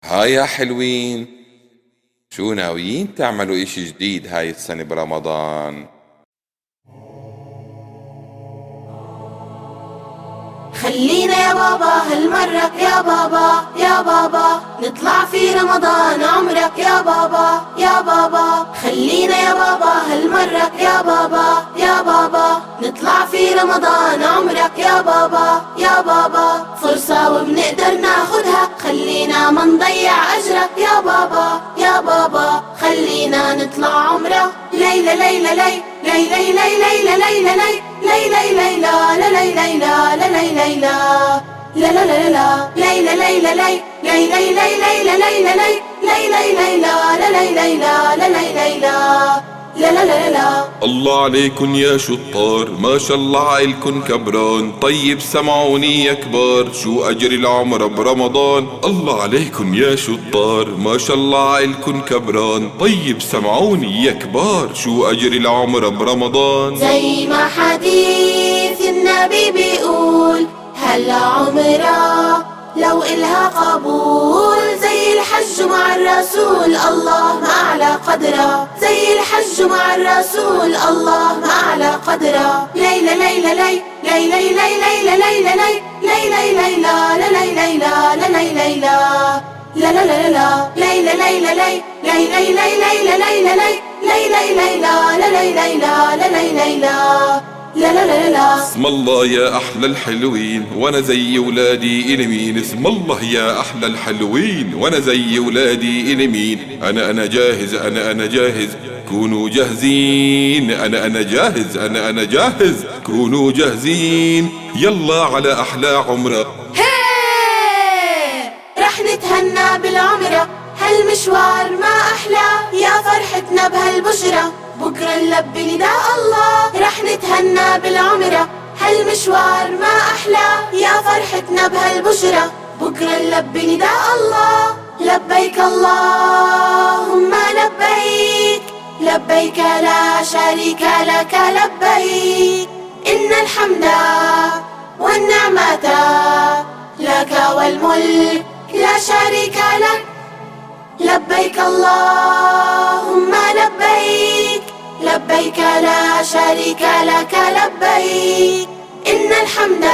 هاي يا حلوين، شو ناويين تعملوا اشي جديد هاي السنة برمضان؟ خلينا يا بابا هالمرة يا بابا يا بابا نطلع في رمضان عمرك يا بابا يا بابا. خلينا يا بابا هالمرة يا بابا يا بابا نطلع في رمضان عمرك يا بابا يا بابا. فرصة وبنقدر ناخدها، خلينا ما نضيع أجرك يا بابا يا بابا. خلينا نطلع عمرة ليلة ليلة ليلة ليلة ليلة ليلة ليلة ليلة ليلة ليلة ليلة ليلة لا لا لا لا ليلى ليلى ليلى ليلى ليلى ليلى ليلى ليلى لا لا لا لا. الله عليكن يا شطار، ما شاء الله عيلكن كبران. طيب سمعوني يا كبار، شو أجر العمرة برمضان؟ الله عليكن يا شطار، ما شاء الله عيلكن كبران. طيب سمعوني يا كبار، شو أجر العمرة برمضان؟ زي ما حديث النبي بيقول هالعمرة لو إلها قبول زي الحج مع الرسول، الله ما أعلى قدره. زي الحج مع الرسول، الله ما أعلى قدره. ليلة ليلة ليلة ليلة ليلة ليلة ليلة ليلة ليلة ليلة لا لا لا لا ليلة ليلة ليلة ليلة ليلة ليلة ليلة لا لا لا لا. اسم الله يا أحلى الحلوين، وأنا زي ولادي إلي مين؟ اسم الله يا أحلى الحلوين، وأنا زي ولادي إلي مين؟ أنا جاهز، أنا جاهز، كونوا جاهزين. أنا جاهز، أنا جاهز، كونوا جاهزين. يلا على أحلى عمرة. رح نتهنى بالعمرة، هالمشوار ما أحلى، يا فرحتنا بهالبشرة، بكرة نلبي نداء الله. رح نتهنى بالعمرة، هالمشوار ما أحلى، يا فرحتنا بهالبشرة، بكرة نلبي نداء الله. لبيك اللهم لبيك، لبيك لا شريك لك لبيك، إن الحمد والنعمة لك والملك لا شريك لك. لبيك اللهم لبيك، لبيك لا شريك لك لبيك، إن الحمد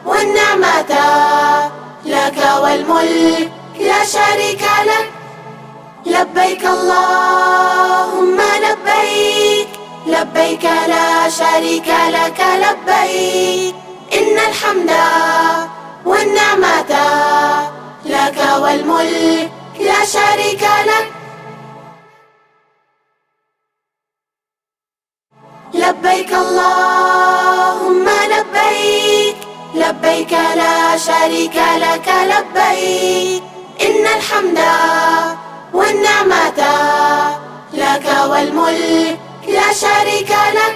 والنعمة لك والملك لا شريك لك. لبيك اللهم لبيك، لبيك لا شريك لك لبيك، إن الحمد والنعمة لك والملك لا شريك لك. لبيك اللهم لبيك، لبيك لا شريك لك لبيك، إن الحمد والنعمة لك والملك لا شريك لك.